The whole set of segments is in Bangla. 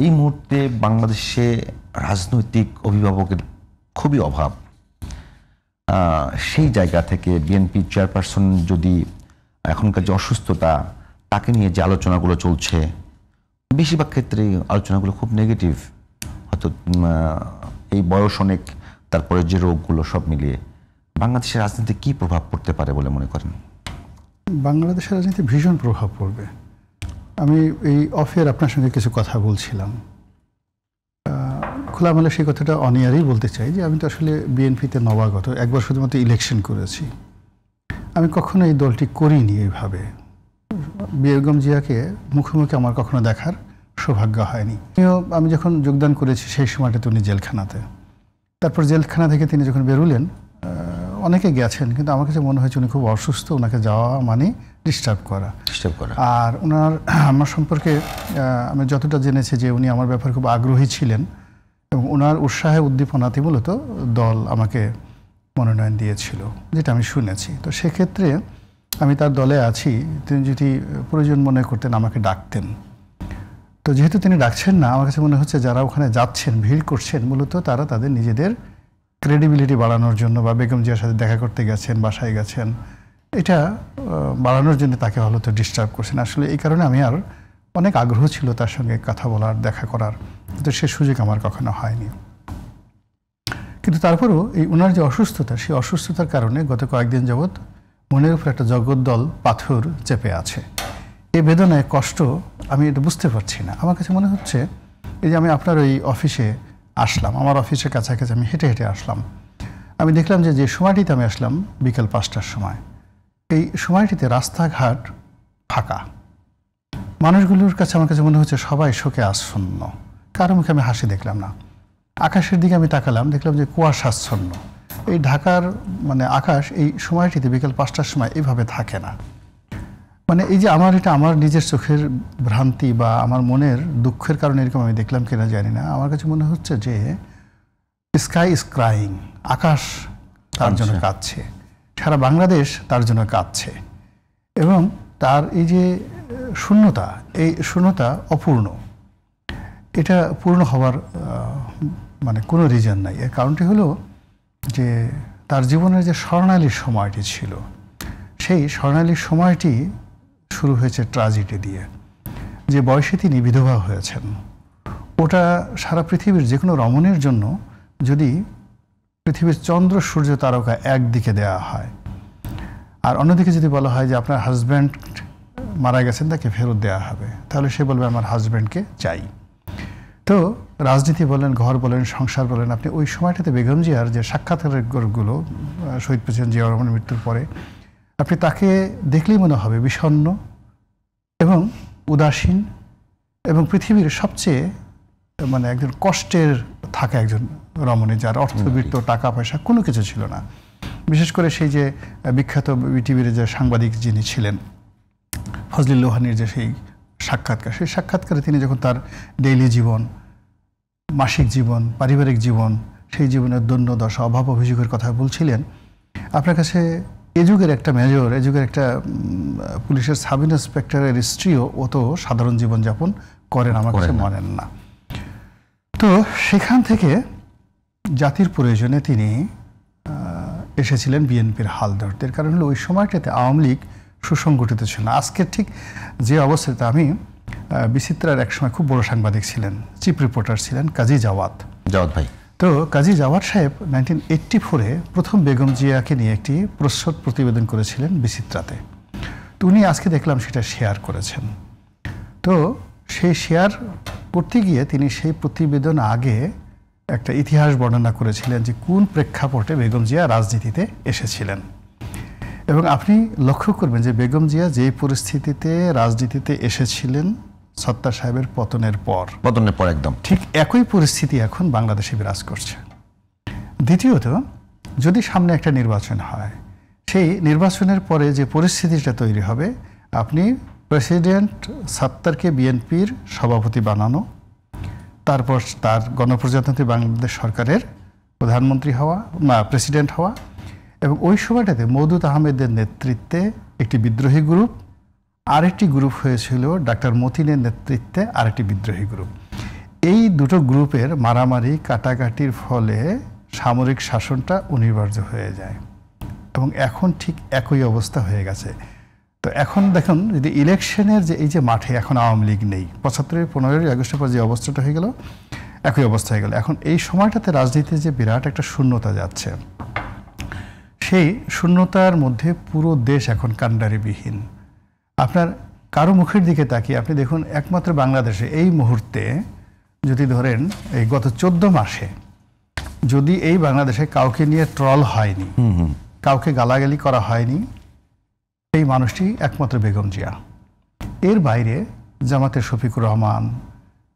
এই মুহূর্তে বাংলাদেশে রাজনৈতিক অভিভাবকের খুবই অভাব। সেই জায়গা থেকে বিএনপি চেয়ারপারসন যদি এখনকার যে অসুস্থতা তাকে নিয়ে যে আলোচনাগুলো চলছে, বেশিরভাগ ক্ষেত্রে আলোচনাগুলো খুব নেগেটিভ। হয়তো এই বয়স অনেক, তারপরে যে রোগগুলো সব মিলিয়ে বাংলাদেশের রাজনীতিতে কী প্রভাব পড়তে পারে বলে মনে করেন? বাংলাদেশের রাজনীতি ভীষণ প্রভাব পড়বে। আমি এই অফের আপনার সঙ্গে কিছু কথা বলছিলাম, খোলামেলা সেই কথাটা অনিয়ারেই বলতে চাই যে আমি তো আসলে বিএনপিতে নবাগত, একবার শুধুমাত্র ইলেকশন করেছি। আমি কখনো এই দলটি করিনি এইভাবে। বেগম জিয়াকে মুখোমুখি আমার কখনো দেখার সৌভাগ্য হয়নি। আমি যখন যোগদান করেছি সেই সময়টাতে উনি জেলখানাতে, তারপর জেলখানা থেকে তিনি যখন বেরোলেন, অনেকে গেছেন, কিন্তু আমার কাছে মনে হয়েছে উনি খুব অসুস্থ, ওনাকে যাওয়া মানে ডিস্টার্ব করা। আর ওনার আমার সম্পর্কে আমি যতটা জেনেছি যে উনি আমার ব্যাপারে খুব আগ্রহী ছিলেন এবং ওনার উৎসাহে উদ্দীপনাতে মূলত দল আমাকে মনোনয়ন দিয়েছিল, যেটা আমি শুনেছি। তো সেক্ষেত্রে আমি তার দলে আছি, তিনি যদি প্রয়োজন মনে করতেন আমাকে ডাকতেন। তো যেহেতু তিনি ডাকছেন না, আমার কাছে মনে হচ্ছে যারা ওখানে যাচ্ছেন, ভিড় করছেন, মূলত তারা তাদের নিজেদের ক্রেডিবিলিটি বাড়ানোর জন্য বা বেগম জিয়ার সাথে দেখা করতে গেছেন, বাসায় গেছেন, এটা বাড়ানোর জন্য তাকে হয়তো ডিস্টার্ব করছেন। আসলে এই কারণে আমি আর অনেক আগ্রহ ছিল তার সঙ্গে কথা বলার, দেখা করার, কিন্তু সে সুযোগ আমার কখনো হয়নি। কিন্তু তারপরেও এই ওনার যে অসুস্থতা, সেই অসুস্থতার কারণে গত কয়েকদিন যাবৎ মনের উপর একটা জগদ্দল পাথর চেপে আছে। এই বেদনায় কষ্ট আমি এটা বুঝতে পারছি না। আমার কাছে মনে হচ্ছে এই যে আমি আপনার ওই অফিসে আসলাম, আমার অফিসের কাছাকাছি আমি হেঁটে হেঁটে আসলাম, আমি দেখলাম যে সময়টিতে আমি আসলাম বিকাল 5টার সময়, এই সময়টিতে রাস্তাঘাট ফাঁকা। মানুষগুলোর কাছে আমার কাছে মনে হচ্ছে সবাই শোকে আচ্ছন্ন, কারো মুখে আমি হাসি দেখলাম না। আকাশের দিকে আমি তাকালাম, দেখলাম যে কুয়াশাচ্ছন্ন। এই ঢাকার মানে আকাশ এই সময়টিতে বিকাল 5টার সময় এইভাবে থাকে না। মানে এই যে এটা আমার নিজের চোখের ভ্রান্তি বা আমার মনের দুঃখের কারণে এরকম আমি দেখলাম কিনা জানি না। আমার কাছে মনে হচ্ছে যে স্কাই ইজ ক্রাইং, আকাশ তার জন্য কাঁদছে, সারা বাংলাদেশ তার জন্য কাঁদছে, এবং তার এই যে শূন্যতা, এই শূন্যতা অপূর্ণ, এটা পূর্ণ হওয়ার মানে কোনো রিজন নাই। এর কারণটি হলো যে তার জীবনের যে স্বর্ণালীর সময়টি ছিল, সেই স্বর্ণালীর সময়টি শুরু হয়েছে ট্র্যাজেডি দিয়ে। যে বয়সে তিনি বিধবা হয়েছেন, ওটা সারা পৃথিবীর যে কোনো রমণীর জন্য, যদি পৃথিবীর চন্দ্র সূর্য তারকা একদিকে দেওয়া হয় আর অন্যদিকে যদি বলা হয় যে আপনার হাজব্যান্ড মারা গেছেন, তাকে ফেরত দেওয়া হবে, তাহলে সে বলবে আমার হাজব্যান্ডকে চাই। তো রাজনীতি বলেন, ঘর বলেন, সংসার বলেন, আপনি ওই সময়টাতে বেগম জিয়ার যে সাক্ষাৎকারগুলো শহীদ প্রেসিডেন্ট জিয়া রহমানের মৃত্যুর পরে, আপনি তাকে দেখলেই মনে হবে বিষণ্ণ এবং উদাসীন এবং পৃথিবীর সবচেয়ে মানে একজন কষ্টের থাকা একজন রমণী, যার অর্থবিত্ত, টাকা পয়সা কোনো কিছু ছিল না। বিশেষ করে সেই যে বিখ্যাত বিটিভির যে সাংবাদিক যিনি ছিলেন ফজলিল লোহানীর যে সেই সাক্ষাৎকার, সেই সাক্ষাৎকারে তিনি যখন তার ডেইলি জীবন, মাসিক জীবন, পারিবারিক জীবন, সেই জীবনের দৈন্য দশা, অভাব অভিযোগের কথা বলছিলেন, আপনার কাছে এ যুগের একটা মেজর, এ যুগের একটা পুলিশের সাব ইন্সপেক্টরের স্ত্রীও অত সাধারণ জীবনযাপন করেন আমার কাছে মনেন না। তো সেখান থেকে জাতির প্রয়োজনে তিনি এসেছিলেন বিএনপির হাল ধরতে। এর কারণ হলো ওই সময়টাতে আওয়ামী লীগ সুসংগঠিত ছিল না। আজকের ঠিক যে অবস্থাতে, আমি বিচিত্রার একসময় খুব বড় সাংবাদিক ছিলেন, চিফ রিপোর্টার ছিলেন কাজী জাওয়াত ভাই। তো কাজী জাওয়াত সাহেব 1984-এ প্রথম বেগম জিয়াকে নিয়ে একটি প্রচ্ছদ প্রতিবেদন করেছিলেন বিচিত্রাতে। তো উনি আজকে দেখলাম সেটা শেয়ার করেছেন। তো সেই শেয়ার করতে গিয়ে তিনি সেই প্রতিবেদন আগে একটা ইতিহাস বর্ণনা করেছিলেন যে কোন প্রেক্ষাপটে বেগম জিয়া রাজনীতিতে এসেছিলেন। এবং আপনি লক্ষ্য করবেন যে বেগম জিয়া যে পরিস্থিতিতে রাজনীতিতে এসেছিলেন সত্তার সাহেবের পতনের পর একদম ঠিক একই পরিস্থিতি এখন বাংলাদেশে বিরাজ করছে। দ্বিতীয়ত, যদি সামনে একটা নির্বাচন হয়, সেই নির্বাচনের পরে যে পরিস্থিতিটা তৈরি হবে, আপনি প্রেসিডেন্ট সত্তারকে বিএনপির সভাপতি বানানো, তারপর তার গণপ্রজাতন্ত্রী বাংলাদেশ সরকারের প্রধানমন্ত্রী হওয়া, প্রেসিডেন্ট হওয়া, এবং ওই সময়টাতে মওদুদ আহমেদের নেতৃত্বে একটি বিদ্রোহী গ্রুপ, আরেকটি গ্রুপ হয়েছিল ডাক্তার মতিনের নেতৃত্বে আরেকটি বিদ্রোহী গ্রুপ। এই দুটো গ্রুপের মারামারি কাটাকাটির ফলে সামরিক শাসনটা অনিবার্য হয়ে যায় এবং এখন ঠিক একই অবস্থা হয়ে গেছে। তো এখন দেখুন যদি ইলেকশনের যে এই যে মাঠে এখন আওয়ামী লীগ নেই, 75-এর 15ই আগস্টের পর যে অবস্থাটা হয়ে গেল একই অবস্থা হয়ে গেল। এখন এই সময়টাতে রাজনীতিতে যে বিরাট একটা শূন্যতা যাচ্ছে, সেই শূন্যতার মধ্যে পুরো দেশ এখন কাণ্ডারিবিহীন। আপনার কারো মুখের দিকে তাকিয়ে আপনি দেখুন, একমাত্র বাংলাদেশে এই মুহূর্তে যদি ধরেন এই গত 14 মাসে যদি এই বাংলাদেশে কাউকে নিয়ে ট্রল হয়নি, কাউকে গালাগালি করা হয়নি, এই মানুষটি একমাত্র বেগম জিয়া। এর বাইরে জামাতের শফিকুর রহমান,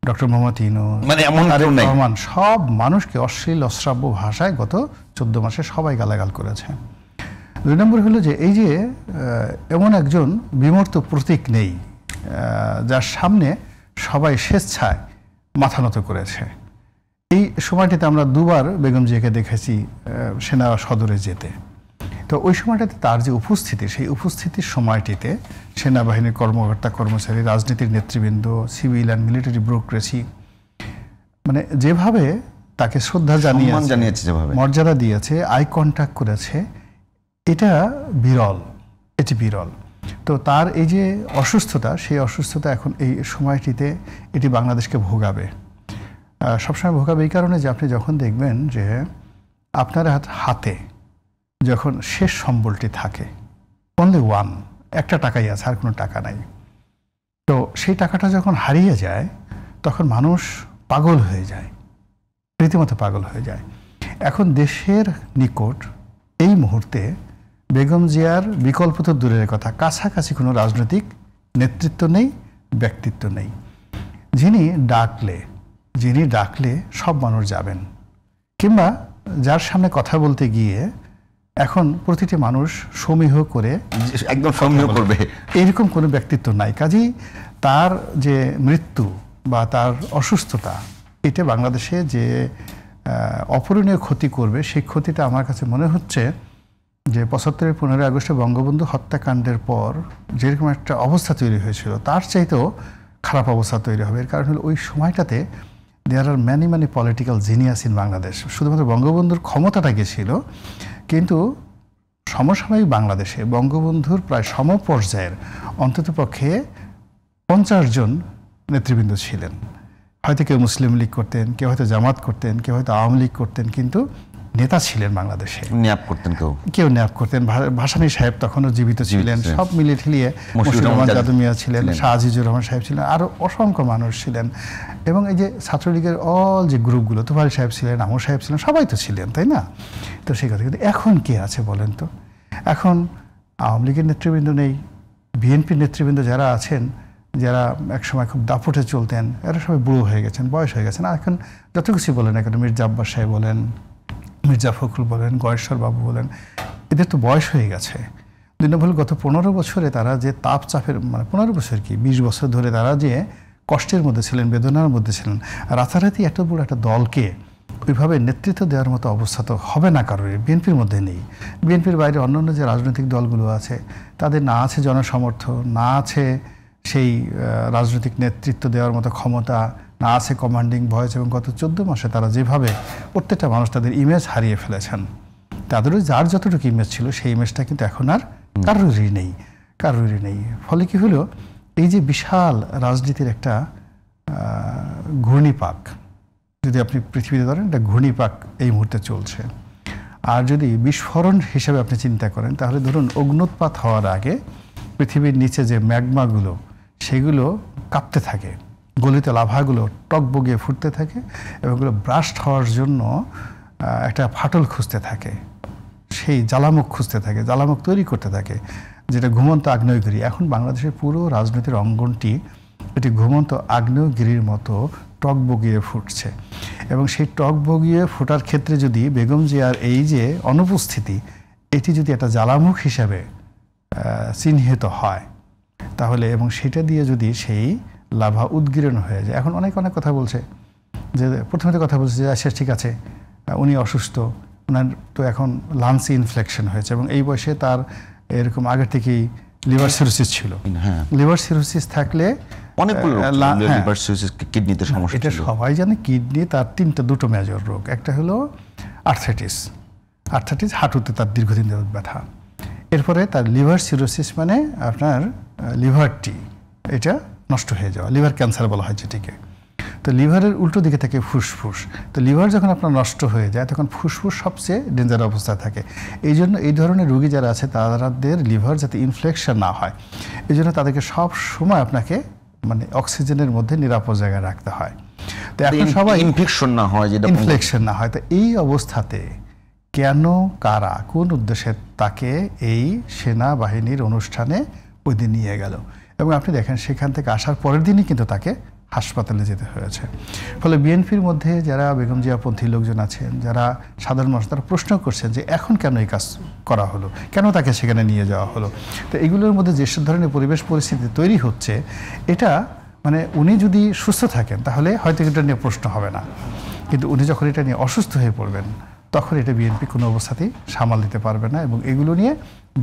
ডক্টর মোহাম্মদ ইউনূস, মানে এমন তারেক কেউ নাই। রহমান সব মানুষকে অশ্লীল অশ্রাব্য ভাষায় গত 14 মাসে সবাই গালাগাল করেছে। 2 নম্বর হলো যে এই যে এমন একজন বিমূর্ত প্রতীক নেই যার সামনে সবাই স্বেচ্ছায় মাথা নত করেছে। এই সময়টিতে আমরা 2বার বেগম জিয়াকে দেখেছি সেনা সদরে যেতে। তো ওই সময়টাতে তার যে উপস্থিতি, সেই উপস্থিতির সময়টিতে সেনাবাহিনীর কর্মকর্তা কর্মচারী, রাজনীতির নেতৃবৃন্দ, সিভিল অ্যান্ড মিলিটারি ব্যুরোক্রেসি মানে যেভাবে তাকে শ্রদ্ধা জানিয়েছে, যেভাবে মর্যাদা দিয়েছে, আই কন্ট্যাক্ট করেছে, এটা বিরল, এটি বিরল। তো তার এই যে অসুস্থতা, সেই অসুস্থতা এখন এই সময়টিতে এটি বাংলাদেশকে ভোগাবে, সবসময় ভোগাবে এই কারণে যে আপনি যখন দেখবেন যে আপনার হাতে যখন শেষ সম্বলটি থাকে, অনলি ওয়ান, একটা টাকাই আছে, আর কোনো টাকা নাই, তো সেই টাকাটা যখন হারিয়ে যায় তখন মানুষ পাগল হয়ে যায়, রীতিমতো পাগল হয়ে যায়। এখন দেশের নিকট এই মুহূর্তে বেগম জিয়ার বিকল্প তো দূরের কথা, কাছাকাছি কোনো রাজনৈতিক নেতৃত্ব নেই, ব্যক্তিত্ব নেই। যিনি ডাকলে সব মানুষ যাবেন, কিংবা যার সামনে কথা বলতে গিয়ে এখন প্রতিটি মানুষ সমীহ করে একদম সমীহ করবে, এরকম কোনো ব্যক্তিত্ব নাই। কাজেই তার যে মৃত্যু বা তার অসুস্থতা, এটা বাংলাদেশে যে অপূরণীয় ক্ষতি করবে, সেই ক্ষতিটা আমার কাছে মনে হচ্ছে যে 75-এর 15ই আগস্টে বঙ্গবন্ধু হত্যাকাণ্ডের পর যেরকম একটা অবস্থা তৈরি হয়েছিল, তার চাইতেও খারাপ অবস্থা তৈরি হবে। এর কারণ হলো ওই সময়টাতে there are many political genius in Bangladesh. শুধুমাত্র বঙ্গবন্ধুর ক্ষমতাটা গেছিল, কিন্তু সমসাময়িক বাংলাদেশে বঙ্গবন্ধুর প্রায় সমপর্যায়ের অন্ততপক্ষে 50 জন নেতৃবৃন্দ ছিলেন। হয়তো কেউ মুসলিম লীগ করতেন, কেউ হয়তো জামাত করতেন, কেউ হয়তো আওয়ামী লীগ করতেন, কিন্তু নেতা ছিলেন বাংলাদেশে। ন্যাপ করতেন, কেউ ন্যাপ করতেন। ভাসানী সাহেব তখনও জীবিত ছিলেন। সব মিলিয়ে ঠেলিয়ে মশিউর রহমান জাদু মিয়া ছিলেন, শাহ আজিজুর রহমান সাহেব ছিলেন, আরও অসংখ্য মানুষ ছিলেন। এবং এই যে ছাত্রলীগের অল যে গ্রুপগুলো, তোফায়েল সাহেব ছিলেন, আমর সাহেব ছিলেন, সবাই তো ছিলেন, তাই না? তো সেই কথা। কিন্তু এখন কে আছে বলেন তো? এখন আওয়ামী লীগের নেতৃবৃন্দ নেই, বিএনপির নেতৃবৃন্দ যারা আছেন, যারা একসময় খুব দাপটে চলতেন, এরা সবাই বুড়ো হয়ে গেছেন, বয়স হয়ে গেছেন। এখন যত কিছু বলেন এখন, মির্জা আব্বাস সাহেব বলেন, মির্জা ফখরুল বলেন, গয়েশ্বর বাবু বলেন, এদের তো বয়স হয়ে গেছে। 2 নম্বর গত 15 বছরে তারা যে চাপের, মানে 15 বছর কি 20 বছর ধরে তারা যে কষ্টের মধ্যে ছিলেন, বেদনার মধ্যে ছিলেন, রাতারাতি এত বড় একটা দলকে ওইভাবে নেতৃত্ব দেওয়ার মতো অবস্থা তো হবে না কারোর, বিএনপির মধ্যে নেই। বিএনপির বাইরে অন্যান্য যে রাজনৈতিক দলগুলো আছে, তাদের না আছে জনসমর্থন, না আছে সেই রাজনৈতিক নেতৃত্ব দেওয়ার মতো ক্ষমতা, না আছে কমান্ডিং ভয়েস। এবং গত 14 মাসে তারা যেভাবে প্রত্যেকটা মানুষ তাদের ইমেজ হারিয়ে ফেলেছেন, তাদেরও যার যতটুকু ইমেজ ছিল সেই ইমেজটা কিন্তু এখন আর কারোরই নেই। ফলে কি হলো, এই যে বিশাল রাজনীতির একটা ঘূর্ণিপাক, যদি আপনি পৃথিবীতে ধরেন, একটা ঘূর্ণিপাক এই মুহূর্তে চলছে। আর যদি বিস্ফোরণ হিসেবে আপনি চিন্তা করেন, তাহলে ধরুন অগ্নুৎপাত হওয়ার আগে পৃথিবীর নিচে যে ম্যাগমাগুলো, সেগুলো কাঁপতে থাকে, গলিত লাভাগুলো টকবগিয়ে ফুটতে থাকে, এবং এগুলো ব্রাস্ট হওয়ার জন্য একটা ফাটল খুঁজতে থাকে, সেই জ্বালামুখ খুঁজতে থাকে, জ্বালামুখ তৈরি করতে থাকে, যেটা ঘুমন্ত আগ্নেয়গিরি। এখন বাংলাদেশের পুরো রাজনীতির অঙ্গনটি এটি ঘুমন্ত আগ্নেয়গিরির মতো টকবগিয়ে ফুটছে। এবং সেই টকবগিয়ে ফোটার ক্ষেত্রে যদি বেগম জিয়ার এই যে অনুপস্থিতি, এটি যদি একটা জ্বালামুখ হিসাবে চিহ্নিত হয়, তাহলে এবং সেটা দিয়ে যদি সেই লাভা উদ্গীরণ হয়ে যায়। এখন অনেক কথা বলছে, যে প্রথমে কথা বলছে যে আচ্ছা ঠিক আছে, উনি অসুস্থ, ওনার তো এখন লাংস ইনফেকশন হয়েছে, এবং এই বয়সে তার এরকম আগে থেকেই লিভার সিরোসিস ছিল। লিভার সিরোসিস থাকলে অনেকগুলো হ্যাঁ। লিভার সিরোসিস, কিডনিতে সমস্যা এটা ছিল। সবাই জানে কিডনি তার দুটো মেজর রোগ। একটা হলো আর্থ্রাইটিস, হাঁটুতে তার দীর্ঘদিন যাবত ব্যথা। এরপরে তার লিভার সিরোসিস, মানে আপনার লিভারটি এটা নষ্ট হয়ে যাওয়া, লিভার ক্যান্সার বলা হয় যেটিকে। তো লিভারের উল্টো দিকে থাকে ফুসফুস। তো লিভার যখন আপনার নষ্ট হয়ে যায় তখন ফুসফুস সবচেয়ে ডেঞ্জার অবস্থায় থাকে। এই জন্য এই ধরনের রোগী যারা আছে তাদের লিভার যাতে ইনফেকশন না হয়, এই জন্য তাদেরকে সব সময় আপনাকে মানে অক্সিজেনের মধ্যে নিরাপদ জায়গায় রাখতে হয়। তো এখন সবাই ইনফেকশন না হয়, যেটা ইনফ্লেকশন না হয়। তো এই অবস্থাতে কেন, কারা, কোন উদ্দেশ্যে তাকে এই সেনাবাহিনীর অনুষ্ঠানে ওই দিন নিয়ে গেল? এবং আপনি দেখেন সেখান থেকে আসার পরের দিনই কিন্তু তাকে হাসপাতালে যেতে হয়েছে। ফলে বিএনপির মধ্যে যারা বেগম জিয়াপন্থী লোকজন আছেন, যারা সাধারণ মানুষ, তারা প্রশ্ন করছেন যে এখন কেন এই কাজ করা হলো, কেন তাকে সেখানে নিয়ে যাওয়া হলো। তো এগুলোর মধ্যে যে ধরনের পরিবেশ পরিস্থিতি তৈরি হচ্ছে, এটা মানে উনি যদি সুস্থ থাকেন তাহলে হয়তো এটা নিয়ে প্রশ্ন হবে না, কিন্তু উনি যখন এটা নিয়ে অসুস্থ হয়ে পড়বেন তখন এটা বিএনপি কোনো অবস্থাতেই সামাল দিতে পারবে না। এবং এগুলো নিয়ে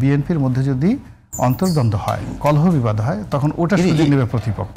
বিএনপির মধ্যে যদি অন্তর্দ্বন্দ্ব হয়, কলহ বিবাদ হয়, তখন ওটা সুযোগ নেবে প্রতিপক্ষ।